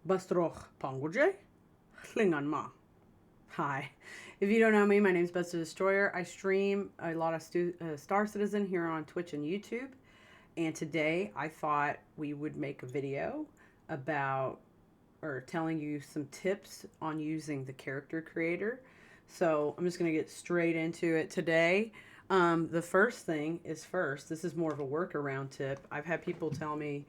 Bastroch Panguje, Klingan Ma. Hi. If you don't know me, my name is Best Destroyer. I stream a lot of Star Citizen here on Twitch and YouTube. And today I thought we would make a video about or telling you some tips on using the character creator. So I'm just going to get straight into it today. The first thing is first, this is more of a workaround tip. I've had people tell me,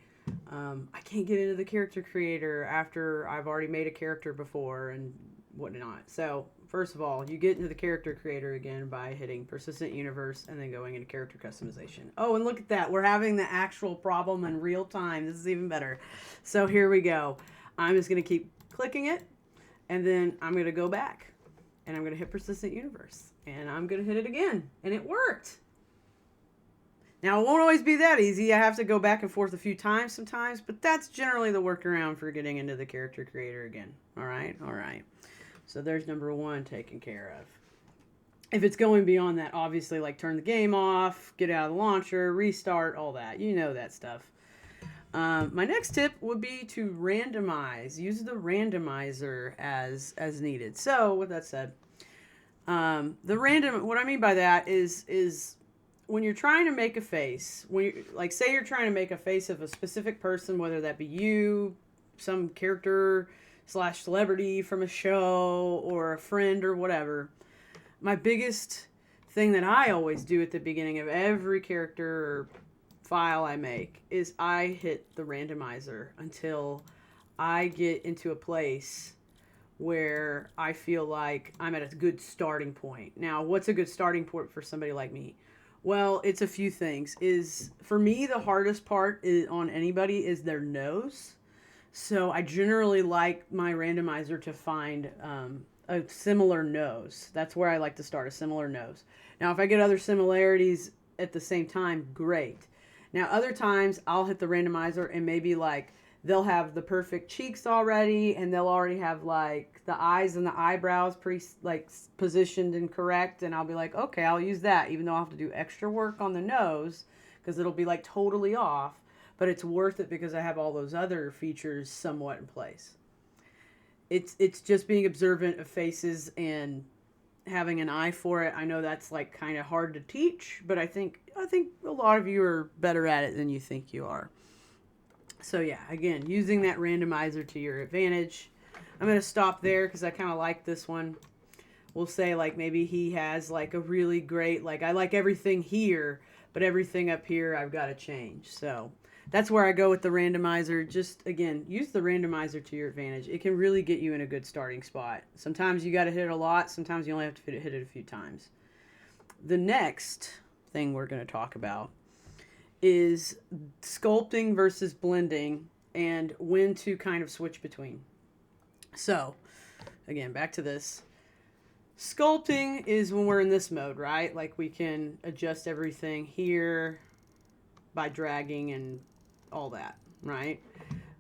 I can't get into the character creator after I've already made a character before and whatnot. So first of all, you get into the character creator again by hitting persistent universe and then going into character customization. Oh, and look at that. We're having the actual problem in real time. This is even better. So here we go. I'm just going to keep clicking it and then I'm going to go back and I'm going to hit persistent universe and I'm going to hit it again and it worked. Now, it won't always be that easy. I have to go back and forth a few times sometimes, but that's generally the workaround for getting into the character creator again. All right? All right. So there's number one taken care of. If it's going beyond that, obviously, like turn the game off, get out of the launcher, restart, all that. You know that stuff. My next tip would be to randomize. Use the randomizer as needed. So, with that said, what I mean by that is when you're trying to make a face, when you, like say you're trying to make a face of a specific person, whether that be you, some character / celebrity from a show or a friend or whatever, my biggest thing that I always do at the beginning of every character or file I make is I hit the randomizer until I get into a place where I feel like I'm at a good starting point. Now, what's a good starting point for somebody like me? Well, it's a few things. Is for me the hardest part is on anybody is their nose. So I generally like my randomizer to find a similar nose. That's where I like to start, a similar nose. Now, if I get other similarities at the same time, great. Now, other times I'll hit the randomizer and maybe like they'll have the perfect cheeks already and they'll already have like the eyes and the eyebrows pretty like positioned and correct, and I'll be like, okay, I'll use that, even though I'll have to do extra work on the nose because it'll be like totally off, but it's worth it because I have all those other features somewhat in place. It's just being observant of faces and having an eye for it. I know that's like kind of hard to teach, but I think a lot of you are better at it than you think you are. So yeah, again, using that randomizer to your advantage. I'm going to stop there because I kind of like this one. We'll say like maybe he has like a really great, like I like everything here, but everything up here I've got to change. So that's where I go with the randomizer. Just again, use the randomizer to your advantage. It can really get you in a good starting spot. Sometimes you got to hit it a lot. Sometimes you only have to hit it a few times. The next thing we're going to talk about is sculpting versus blending and when to kind of switch between. So, again, back to this. Sculpting is when we're in this mode, right? Like we can adjust everything here by dragging and all that, right?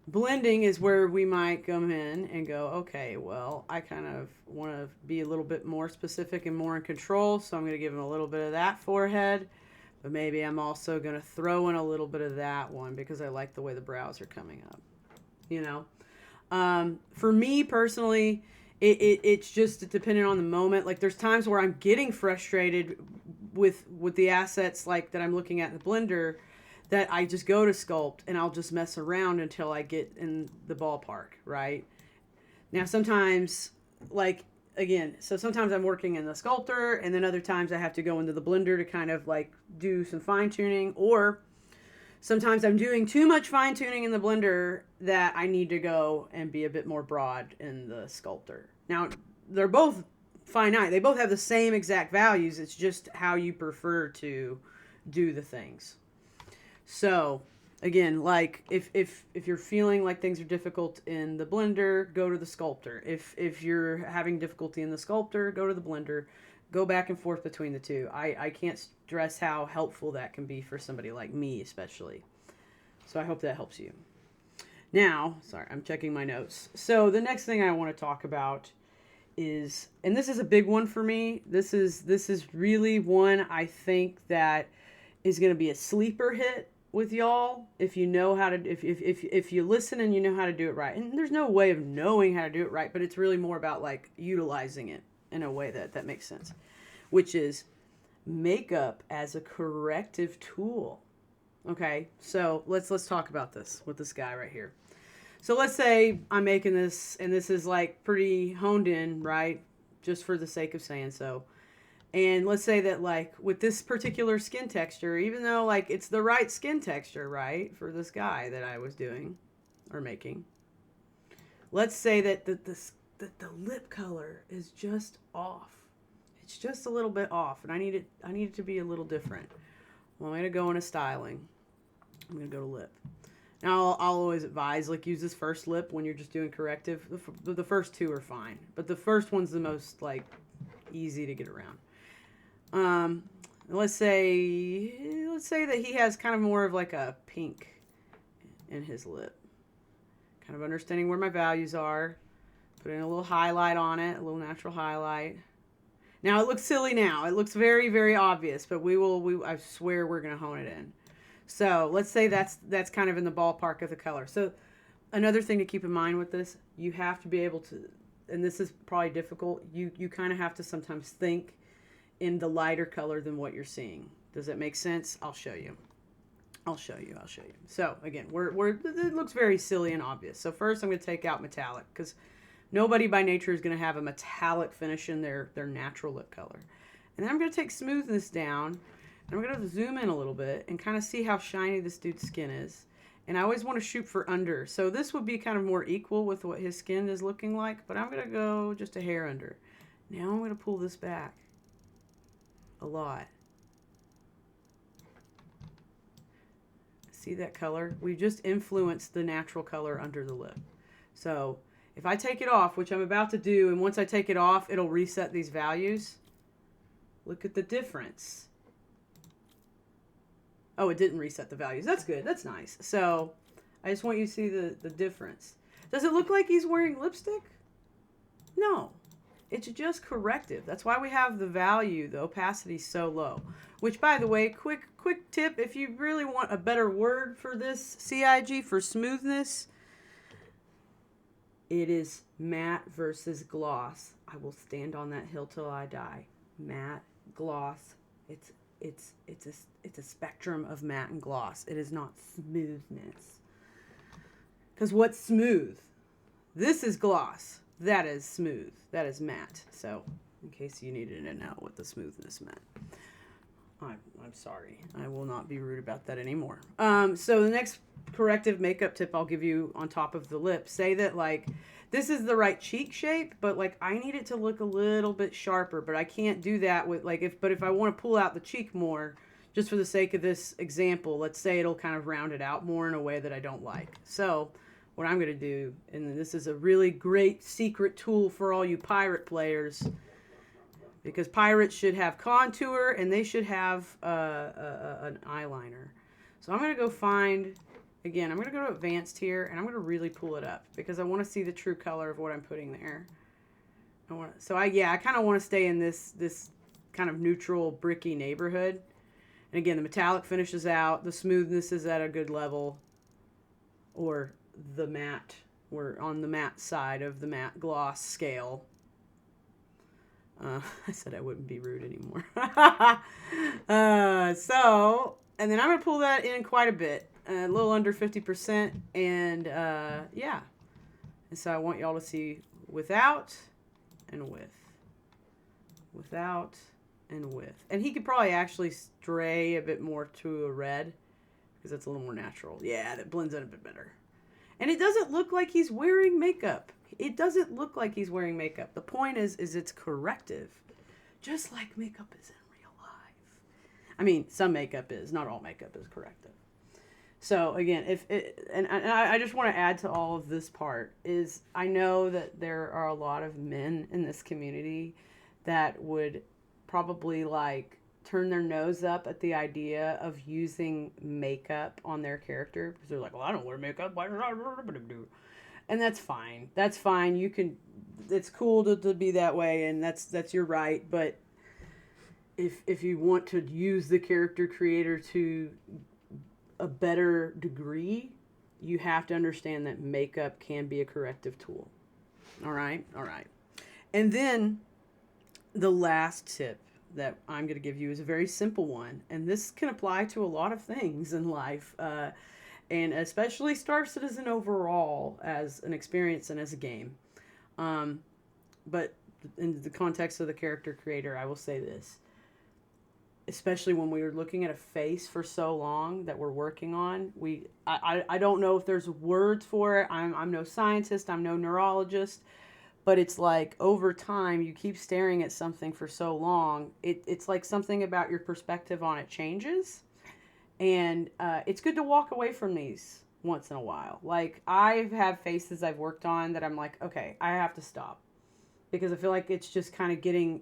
Blending is where we might come in and go, okay, well, I kind of want to be a little bit more specific and more in control, so I'm going to give him a little bit of that forehead. But maybe I'm also going to throw in a little bit of that one because I like the way the brows are coming up. You know? For me personally, it's just depending on the moment. Like there's times where I'm getting frustrated with the assets like that I'm looking at in the blender that I just go to sculpt and I'll just mess around until I get in the ballpark, right? Now sometimes like again, so sometimes I'm working in the sculptor and then other times I have to go into the blender to kind of like do some fine tuning, or sometimes I'm doing too much fine tuning in the blender that I need to go and be a bit more broad in the sculptor. Now, they're both finite. They both have the same exact values. It's just how you prefer to do the things. So, again, like if you're feeling like things are difficult in the blender, go to the sculptor. If you're having difficulty in the sculptor, go to the blender. Go back and forth between the two. I can't stress how helpful that can be for somebody like me, especially. So I hope that helps you. Now, sorry, I'm checking my notes. So the next thing I want to talk about is, and this is a big one for me. This is really one I think that is going to be a sleeper hit with y'all if you know how to if you listen and you know how to do it right. And there's no way of knowing how to do it right, but it's really more about like utilizing it in a way that makes sense, which is makeup as a corrective tool. Okay, so let's talk about this with this guy right here. So let's say I'm making this, and this is like pretty honed in, right? Just for the sake of saying so. And let's say that like with this particular skin texture, even though like it's the right skin texture, right, for this guy that I was doing or making, let's say that the lip color is just off. It's just a little bit off, and I need it to be a little different. Well, I'm gonna go into styling. I'm gonna go to lip. Now I'll always advise like use this first lip when you're just doing corrective. The first two are fine, but the first one's the most like easy to get around. Let's say that he has kind of more of like a pink in his lip. Kind of understanding where my values are. Putting a little highlight on it, a little natural highlight. Now it looks silly now. It looks very, very obvious, but I swear we're going to hone it in. So let's say that's kind of in the ballpark of the color. So another thing to keep in mind with this, you have to be able to, and this is probably difficult, you kind of have to sometimes think in the lighter color than what you're seeing. Does that make sense? I'll show you. So again, it looks very silly and obvious. So first I'm going to take out metallic because nobody by nature is going to have a metallic finish in their natural lip color. And then I'm going to take smoothness down, and I'm going to zoom in a little bit and kind of see how shiny this dude's skin is. And I always want to shoot for under. So this would be kind of more equal with what his skin is looking like, but I'm going to go just a hair under. Now I'm going to pull this back a lot. See that color? We just influenced the natural color under the lip. So if I take it off, which I'm about to do, and once I take it off, it'll reset these values. Look at the difference. Oh, it didn't reset the values. That's good. That's nice. So I just want you to see the difference. Does it look like he's wearing lipstick? No. It's just corrective. That's why we have the value, the opacity so low. Which, by the way, quick tip, if you really want a better word for this CIG, for smoothness, it is matte versus gloss. I will stand on that hill till I die. Matte, gloss. It's a spectrum of matte and gloss. It is not smoothness. Because what's smooth? This is gloss. That is smooth. That is matte. So, in case you needed to know what the smoothness meant. I'm sorry. I will not be rude about that anymore. So the next corrective makeup tip I'll give you on top of the lip, say that like this is the right cheek shape, but like I need it to look a little bit sharper, but I can't do that with like if I want to pull out the cheek more, just for the sake of this example, let's say it'll kind of round it out more in a way that I don't like. So what I'm going to do, and this is a really great secret tool for all you pirate players, because pirates should have contour and they should have an eyeliner. So I'm going to go find, again, I'm going to go to advanced here, and I'm going to really pull it up because I want to see the true color of what I'm putting there. I kind of want to stay in this kind of neutral bricky neighborhood. And again, the metallic finishes out, the smoothness is at a good level, or the matte, we're on the matte side of the matte gloss scale. I said I wouldn't be rude anymore. And then I'm going to pull that in quite a bit, a little under 50%. And yeah. And so I want y'all to see without and with. Without and with. And he could probably actually stray a bit more to a red because that's a little more natural. Yeah, that blends in a bit better. And it doesn't look like he's wearing makeup. It doesn't look like he's wearing makeup. The point is it's corrective. Just like makeup is in real life. I mean, some makeup is. Not all makeup is corrective. So, again, I just want to add to all of this part is I know that there are a lot of men in this community that would probably, like, turn their nose up at the idea of using makeup on their character. Because they're like, well, I don't wear makeup. Why should I do? And that's fine. That's fine. You can, it's cool to be that way, and that's your right. But if you want to use the character creator to a better degree, you have to understand that makeup can be a corrective tool. All right. And then the last tip that I'm going to give you is a very simple one. And this can apply to a lot of things in life. And especially Star Citizen overall as an experience and as a game. But in the context of the character creator, I will say this. Especially when we were looking at a face for so long that we're working on, I don't know if there's words for it. I'm no scientist, I'm no neurologist, but it's like over time you keep staring at something for so long, it's like something about your perspective on it changes, and it's good to walk away from these once in a while. Like I've had faces I've worked on that I'm like, okay, I have to stop because I feel like it's just kind of getting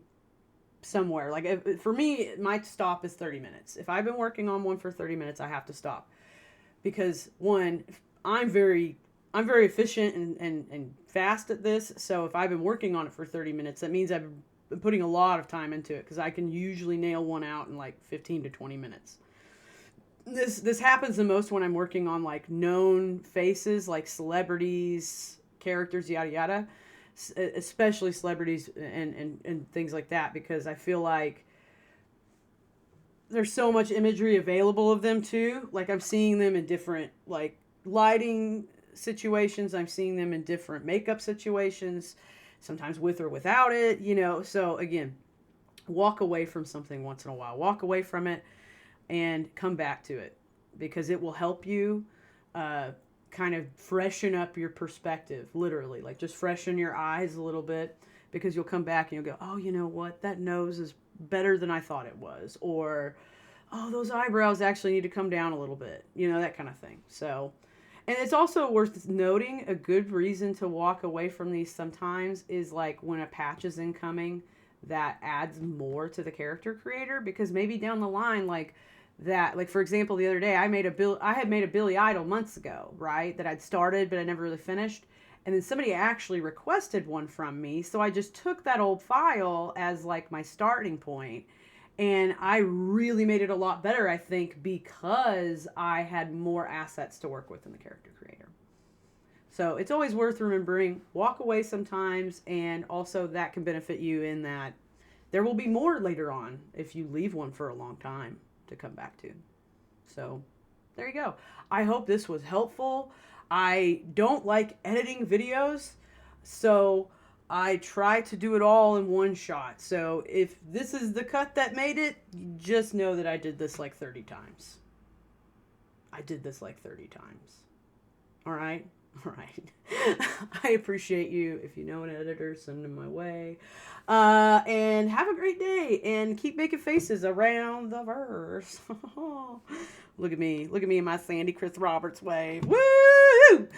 somewhere. Like for me, my stop is 30 minutes. If I've been working on one for 30 minutes, I have to stop because one, I'm very efficient and fast at this. So if I've been working on it for 30 minutes, that means I've been putting a lot of time into it because I can usually nail one out in like 15 to 20 minutes. This happens the most when I'm working on like known faces, like celebrities, characters, yada yada. Especially celebrities and things like that, because I feel like there's so much imagery available of them too. Like I'm seeing them in different like lighting situations. I'm seeing them in different makeup situations, sometimes with or without it, you know. So again, walk away from something once in a while. Walk away from it and come back to it because it will help you kind of freshen up your perspective, literally, like just freshen your eyes a little bit, because you'll come back and you'll go, oh, you know what, that nose is better than I thought it was, or oh, those eyebrows actually need to come down a little bit, you know, that kind of thing. So, and it's also worth noting, a good reason to walk away from these sometimes is like when a patch is incoming that adds more to the character creator, because maybe down the line, like that, like for example, the other day I had made a Billy Idol months ago, right? That I'd started, but I never really finished. And then somebody actually requested one from me. So I just took that old file as like my starting point. And I really made it a lot better, I think, because I had more assets to work with in the character creator. So it's always worth remembering, walk away sometimes. And also that can benefit you in that there will be more later on if you leave one for a long time to come back to. So there you go. I hope this was helpful. I don't like editing videos, so I try to do it all in one shot. So if this is the cut that made it, just know that I did this like 30 times. All right? All right. I appreciate you. If you know an editor, send them my way. And have a great day. And keep making faces around the verse. Look at me. Look at me in my Sandy Chris Roberts way. Woo!